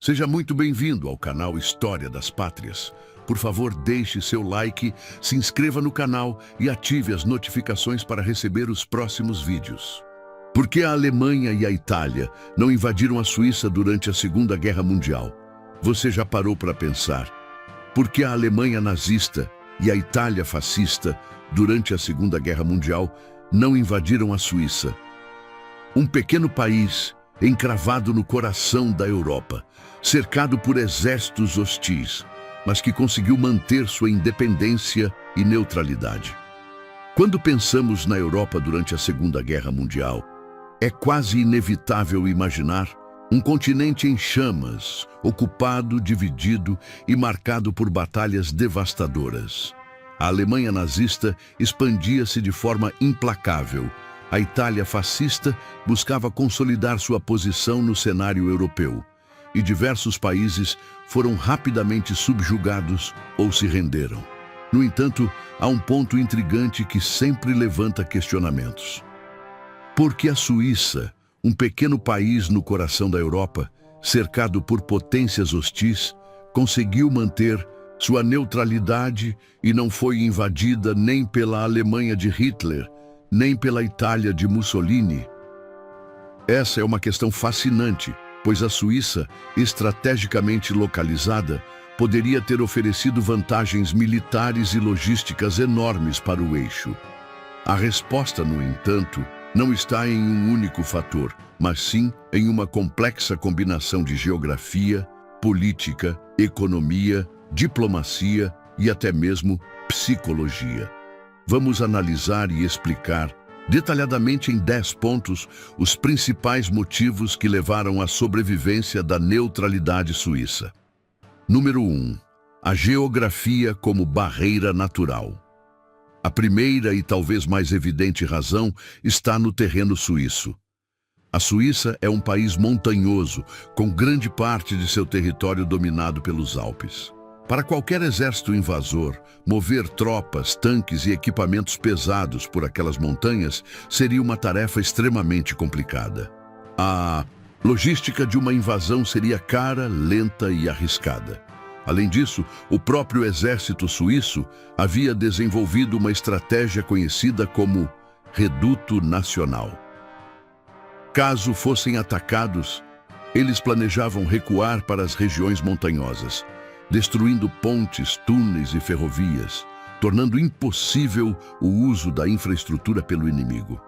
Seja muito bem-vindo ao canal História das Pátrias. Por favor, deixe seu like, se inscreva no canal e ative as notificações para receber os próximos vídeos. Por que a Alemanha e a Itália não invadiram a Suíça durante a Segunda Guerra Mundial? Você já parou para pensar? Por que a Alemanha nazista e a Itália fascista, durante a Segunda Guerra Mundial, não invadiram a Suíça? Um pequeno país encravado no coração da Europa, cercado por exércitos hostis, mas que conseguiu manter sua independência e neutralidade. Quando pensamos na Europa durante a Segunda Guerra Mundial, é quase inevitável imaginar um continente em chamas, ocupado, dividido e marcado por batalhas devastadoras. A Alemanha nazista expandia-se de forma implacável. A Itália fascista buscava consolidar sua posição no cenário europeu, e diversos países foram rapidamente subjugados ou se renderam. No entanto, há um ponto intrigante que sempre levanta questionamentos. Por que a Suíça, um pequeno país no coração da Europa, cercado por potências hostis, conseguiu manter sua neutralidade e não foi invadida nem pela Alemanha de Hitler, nem pela Itália de Mussolini? Essa é uma questão fascinante, pois a Suíça, estrategicamente localizada, poderia ter oferecido vantagens militares e logísticas enormes para o eixo. A resposta, no entanto, não está em um único fator, mas sim em uma complexa combinação de geografia, política, economia, diplomacia e até mesmo psicologia. Vamos analisar e explicar detalhadamente em 10 pontos os principais motivos que levaram à sobrevivência da neutralidade suíça. Número 1. A geografia como barreira natural. A primeira e talvez mais evidente razão está no terreno suíço. A Suíça é um país montanhoso, com grande parte de seu território dominado pelos Alpes. Para qualquer exército invasor, mover tropas, tanques e equipamentos pesados por aquelas montanhas seria uma tarefa extremamente complicada. A logística de uma invasão seria cara, lenta e arriscada. Além disso, o próprio exército suíço havia desenvolvido uma estratégia conhecida como Reduto Nacional. Caso fossem atacados, eles planejavam recuar para as regiões montanhosas, destruindo pontes, túneis e ferrovias, tornando impossível o uso da infraestrutura pelo inimigo.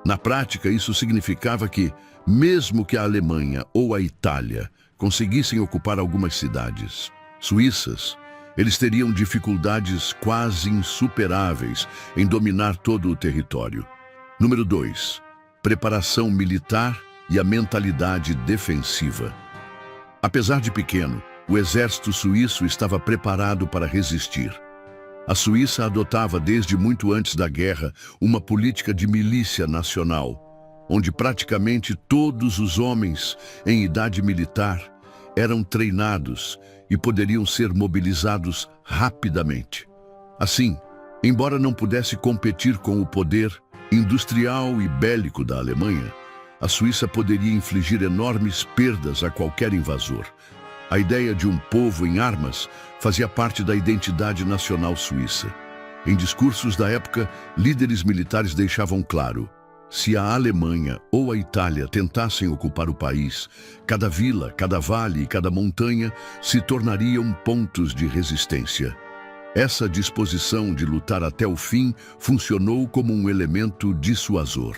Na prática, isso significava que, mesmo que a Alemanha ou a Itália conseguissem ocupar algumas cidades suíças, eles teriam dificuldades quase insuperáveis em dominar todo o território. Número 2. Preparação militar e a mentalidade defensiva. Apesar de pequeno, o exército suíço estava preparado para resistir. A Suíça adotava desde muito antes da guerra uma política de milícia nacional, onde praticamente todos os homens em idade militar eram treinados e poderiam ser mobilizados rapidamente. Assim, embora não pudesse competir com o poder industrial e bélico da Alemanha, a Suíça poderia infligir enormes perdas a qualquer invasor. A ideia de um povo em armas fazia parte da identidade nacional suíça. Em discursos da época, líderes militares deixavam claro: se a Alemanha ou a Itália tentassem ocupar o país, cada vila, cada vale e cada montanha se tornariam pontos de resistência. Essa disposição de lutar até o fim funcionou como um elemento dissuasor.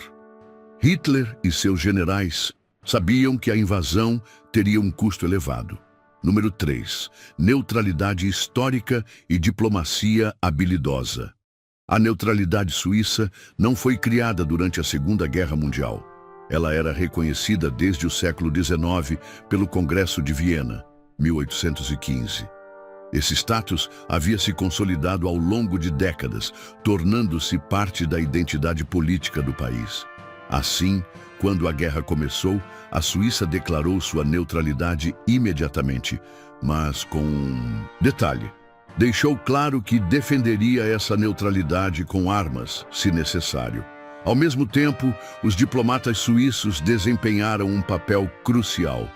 Hitler e seus generais sabiam que a invasão teria um custo elevado. Número 3. Neutralidade histórica e diplomacia habilidosa. A neutralidade suíça não foi criada durante a Segunda Guerra Mundial. Ela era reconhecida desde o século XIX pelo Congresso de Viena, 1815. Esse status havia se consolidado ao longo de décadas, tornando-se parte da identidade política do país. Assim, quando a guerra começou, a Suíça declarou sua neutralidade imediatamente, mas com um detalhe: deixou claro que defenderia essa neutralidade com armas, se necessário. Ao mesmo tempo, os diplomatas suíços desempenharam um papel crucial.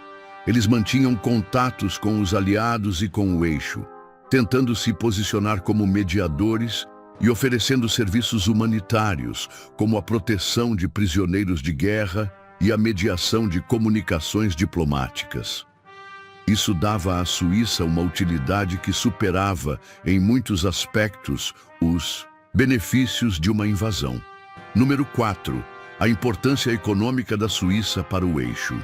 Eles mantinham contatos com os aliados e com o eixo, tentando se posicionar como mediadores e oferecendo serviços humanitários, como a proteção de prisioneiros de guerra e a mediação de comunicações diplomáticas. Isso dava à Suíça uma utilidade que superava, em muitos aspectos, os benefícios de uma invasão. Número 4. A importância econômica da Suíça para o eixo.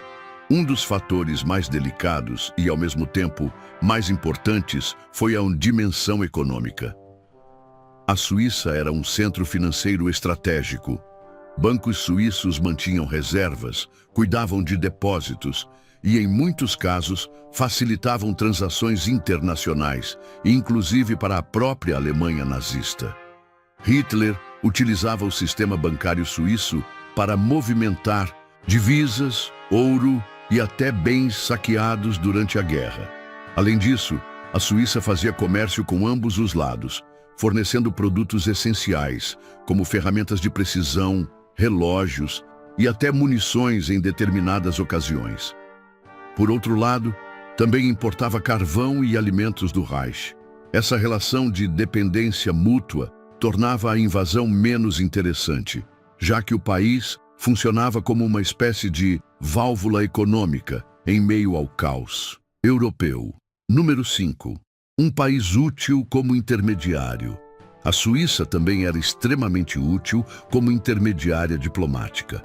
Um dos fatores mais delicados e, ao mesmo tempo, mais importantes foi a dimensão econômica. A Suíça era um centro financeiro estratégico. Bancos suíços mantinham reservas, cuidavam de depósitos e, em muitos casos, facilitavam transações internacionais, inclusive para a própria Alemanha nazista. Hitler utilizava o sistema bancário suíço para movimentar divisas, ouro e até bens saqueados durante a guerra. Além disso, a Suíça fazia comércio com ambos os lados, fornecendo produtos essenciais, como ferramentas de precisão, relógios e até munições em determinadas ocasiões. Por outro lado, também importava carvão e alimentos do Reich. Essa relação de dependência mútua tornava a invasão menos interessante, já que o país funcionava como uma espécie de válvula econômica em meio ao caos europeu. Número 5. Um país útil como intermediário. A Suíça também era extremamente útil como intermediária diplomática.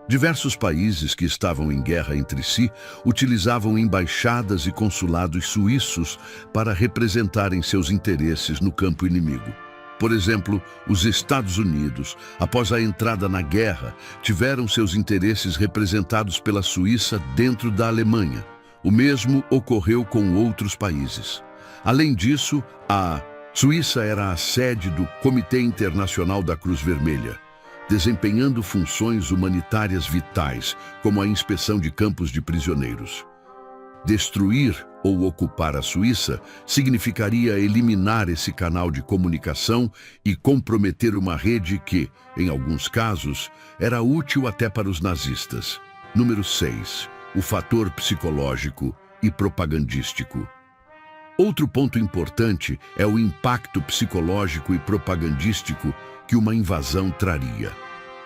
Diversos países que estavam em guerra entre si utilizavam embaixadas e consulados suíços para representarem seus interesses no campo inimigo. Por exemplo, os Estados Unidos, após a entrada na guerra, tiveram seus interesses representados pela Suíça dentro da Alemanha. O mesmo ocorreu com outros países. Além disso, a Suíça era a sede do Comitê Internacional da Cruz Vermelha, desempenhando funções humanitárias vitais, como a inspeção de campos de prisioneiros. Destruir ou ocupar a Suíça significaria eliminar esse canal de comunicação e comprometer uma rede que, em alguns casos, era útil até para os nazistas. Número 6. O fator psicológico e propagandístico. Outro ponto importante é o impacto psicológico e propagandístico que uma invasão traria.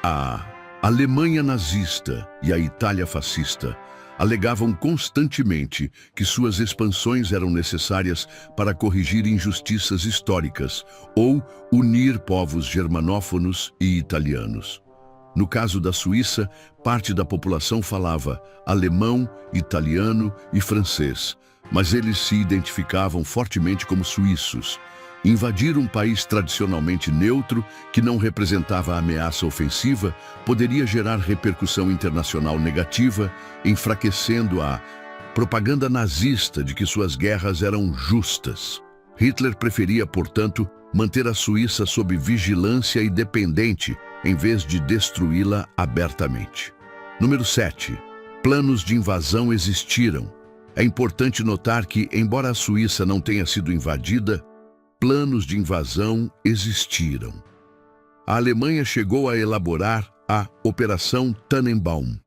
A Alemanha nazista e a Itália fascista alegavam constantemente que suas expansões eram necessárias para corrigir injustiças históricas ou unir povos germanófonos e italianos. No caso da Suíça, parte da população falava alemão, italiano e francês, mas eles se identificavam fortemente como suíços. Invadir um país tradicionalmente neutro, que não representava ameaça ofensiva, poderia gerar repercussão internacional negativa, enfraquecendo a propaganda nazista de que suas guerras eram justas. Hitler preferia, portanto, manter a Suíça sob vigilância e dependente, em vez de destruí-la abertamente. Número 7. Planos de invasão existiram. É importante notar que, embora a Suíça não tenha sido invadida, planos de invasão existiram. A Alemanha chegou a elaborar a Operação Tannenbaum,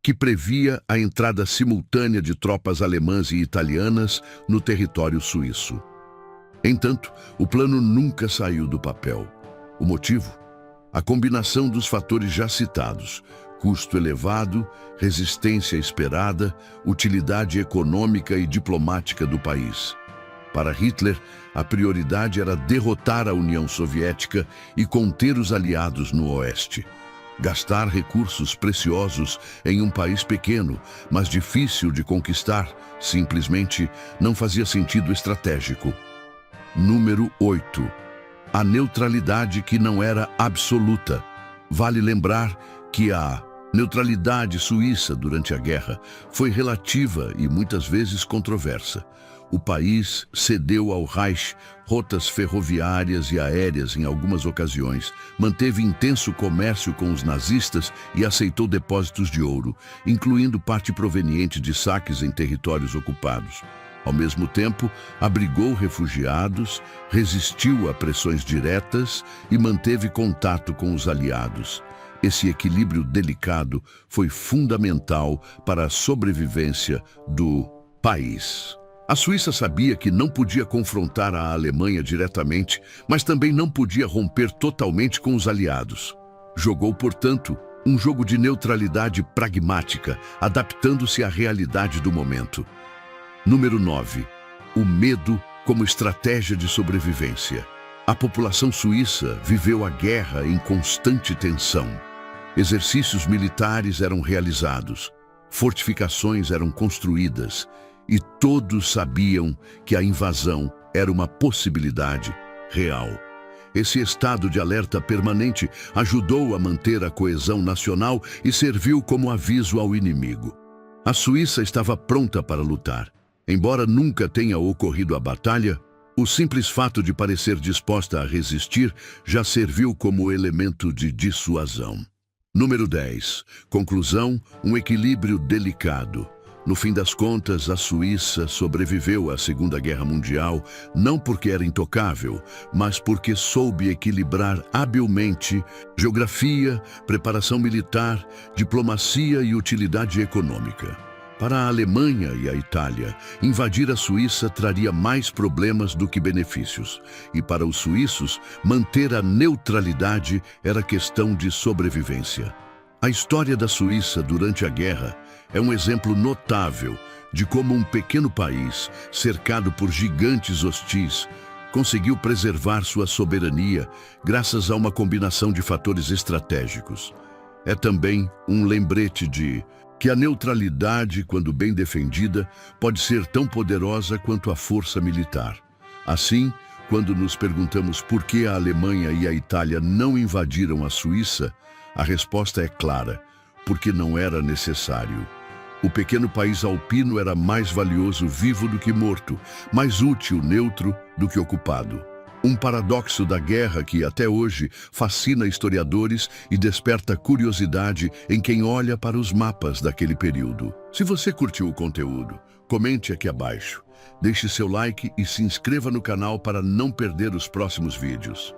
que previa a entrada simultânea de tropas alemãs e italianas no território suíço. Entanto, o plano nunca saiu do papel. O motivo? A combinação dos fatores já citados: custo elevado, resistência esperada, utilidade econômica e diplomática do país. Para Hitler, a prioridade era derrotar a União Soviética e conter os aliados no Oeste. Gastar recursos preciosos em um país pequeno, mas difícil de conquistar, simplesmente não fazia sentido estratégico. Número 8. A neutralidade que não era absoluta. Vale lembrar que a neutralidade suíça durante a guerra foi relativa e muitas vezes controversa. O país cedeu ao Reich rotas ferroviárias e aéreas em algumas ocasiões, manteve intenso comércio com os nazistas e aceitou depósitos de ouro, incluindo parte proveniente de saques em territórios ocupados. Ao mesmo tempo, abrigou refugiados, resistiu a pressões diretas e manteve contato com os aliados. Esse equilíbrio delicado foi fundamental para a sobrevivência do país. A Suíça sabia que não podia confrontar a Alemanha diretamente, mas também não podia romper totalmente com os aliados. Jogou, portanto, um jogo de neutralidade pragmática, adaptando-se à realidade do momento. Número 9. O medo como estratégia de sobrevivência. A população suíça viveu a guerra em constante tensão. Exercícios militares eram realizados, fortificações eram construídas e todos sabiam que a invasão era uma possibilidade real. Esse estado de alerta permanente ajudou a manter a coesão nacional e serviu como aviso ao inimigo. A Suíça estava pronta para lutar. Embora nunca tenha ocorrido a batalha, o simples fato de parecer disposta a resistir já serviu como elemento de dissuasão. Número 10. Conclusão, um equilíbrio delicado. No fim das contas, a Suíça sobreviveu à Segunda Guerra Mundial não porque era intocável, mas porque soube equilibrar habilmente geografia, preparação militar, diplomacia e utilidade econômica. Para a Alemanha e a Itália, invadir a Suíça traria mais problemas do que benefícios. E para os suíços, manter a neutralidade era questão de sobrevivência. A história da Suíça durante a guerra é um exemplo notável de como um pequeno país, cercado por gigantes hostis, conseguiu preservar sua soberania graças a uma combinação de fatores estratégicos. É também um lembrete de que a neutralidade, quando bem defendida, pode ser tão poderosa quanto a força militar. Assim, quando nos perguntamos por que a Alemanha e a Itália não invadiram a Suíça, a resposta é clara: porque não era necessário. O pequeno país alpino era mais valioso vivo do que morto, mais útil neutro do que ocupado. Um paradoxo da guerra que, até hoje, fascina historiadores e desperta curiosidade em quem olha para os mapas daquele período. Se você curtiu o conteúdo, comente aqui abaixo. Deixe seu like e se inscreva no canal para não perder os próximos vídeos.